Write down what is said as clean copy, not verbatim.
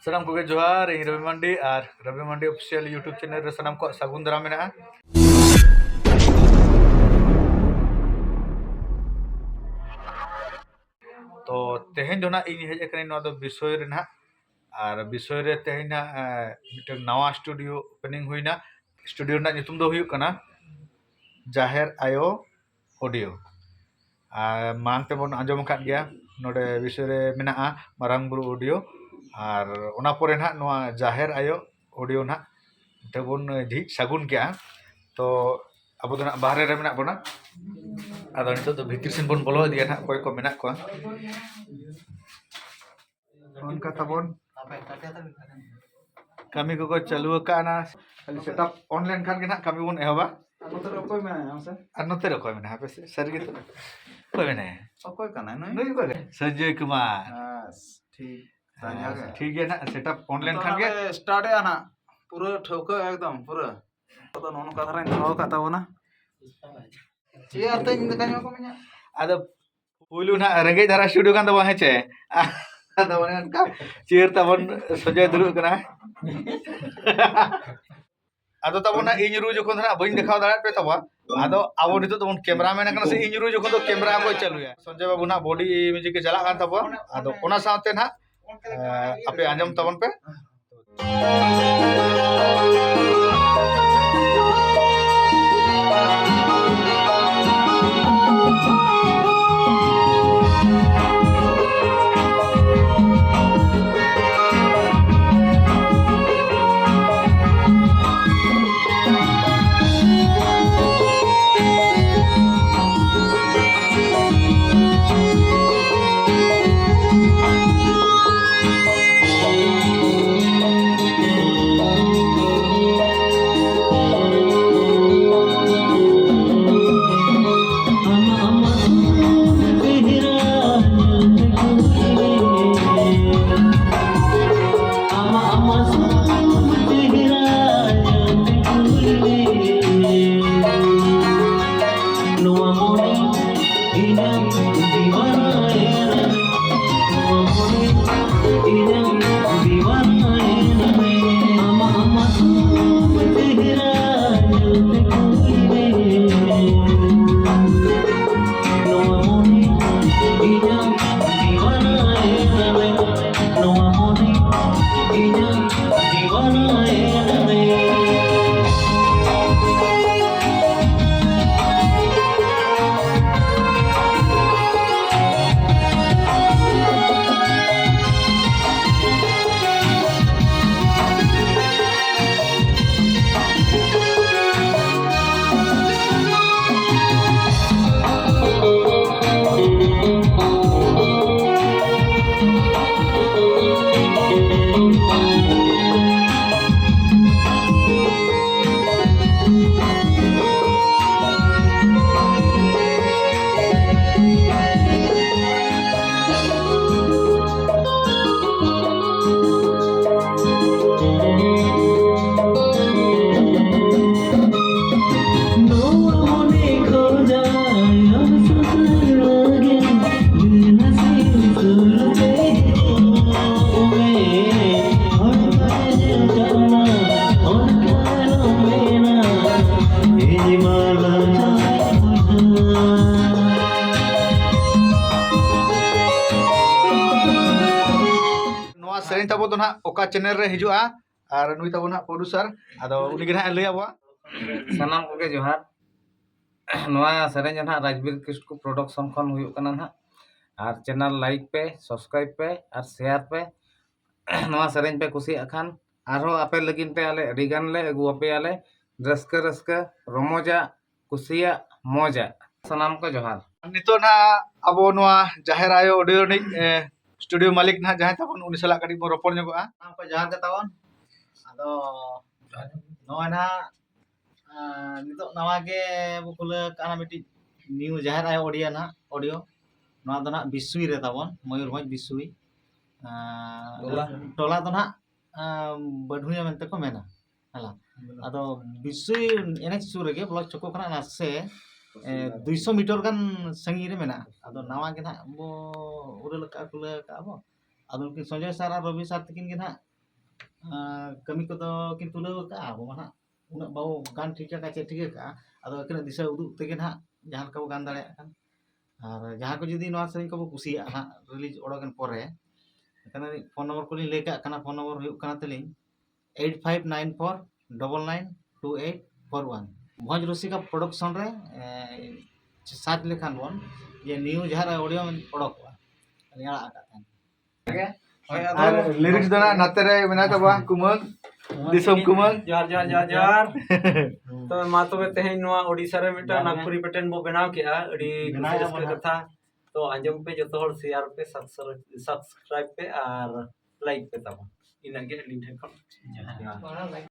Salam koge johar, ini Ravi Mandi official YouTube channel re sanam ko sagun daram mena. तो तेहन जो ना इन hedge एकनी नवा दो विषय रे ना और विषय रे तेहन ना मिटन नवा स्टूडियो ओपनिंग हुईना स्टूडियो ना नितुम दो हुयुक कना जाहेर आयो ऑडियो मांग ते बोन आंजम खाद गया नोडे विषय रे मेना मारांग बुरु ऑडियो और ओना पोरे ना नवा जाहेर आयो ऑडियो ना तेबोन झिक सागुन गया तो अब तो ना बाहर रे मेना बोना आदो नितो तो भितर सेन बोन बोलो दिया ना कोय को मेना को उनका तबोन kami ko चालू का ना खाली सेटअप ऑनलाइन खान के ना kami बोन एहबा Anote koy mena hamsa. anote ro koy mena hape sar gitu koy mena Koy kana no. nui koy Sanjay Kumar Yes, ठीक. Tanya ke. ठीक है ना सेटअप ऑनलाइन खान के स्टार्ट है ना. पूरा ठोक एकदम पूरा. तो नोन का धरा नो का ताव ना. Ciar teh ing kanyo ko menya. ada pulu na rengge dara studio kan tawa hece ada kan ka cheer tabon Sanjay dulu kana ado tabon na injuru jokon na bain dekhao dara pe tawa ado abo nito tabon cameraman kana se injuru jokon to camera ko chalu ya Sanjay babu na body music ke jala kan tawa ado ona saute na ape anjam tabon pe sering tabo to na oka channel re hijua ar nui tabo na producer ado uni gina lay abo Sanam koge johar. Noa serenya na Rajbir Kisku production kon huyuk kana na. Ar channel like pe, subscribe pe, ar share pe. Noa serenya pe kusi akan. Arho ape lagin pe ale rigan le agu ape ale raska raska romoja kusia moja. Sanam ko johar. nito na abo noa jaher ayo audio ni studio malik na jahay tabon uni sala kadi mo ropor nyogo Sanam ko johar ka tawon. Ado noa na nito nawa ge bukula kana miti new jahar ay audio na audio noa do na bisui re tabon Mayurbhanj bisui tola do na badhuya mente ko mena hala ado bisui enek sure ge blok choko kana na se 200 metre gan sangi re mena ado nawa ge na bo urel ka kula ka bo ado ki Sanjay sar ar Ravi sar tikin ge na kami kodo kin tulau ka abo mana unak bau gan tika ka cek tika ka ado kena disa uduk tegen ha jahan kau gan dale kan ar jahan ko judi noa sering kau kusia ha release odogan pore karena phone number ko lin leka kana phone number huyuk kana teling 8594992841 Bhoj Rasika production रे साथ लेखान bone ये new जहार audio ओडक रियाला आका আর lyrics দনা নাতেরে মেনা তাবা কুমং দিসম কুমং ᱡᱚᱦᱟᱨ तो मा तबे तेहेन नोआ ओडिसा रे मिटा नागपुरी पेटर्न बो बनाव के अडी खुशी कथा तो आंजम पे जतो हर शेयर पे सब्सक्राइब पे और लाइक पे तब इना के लिंक है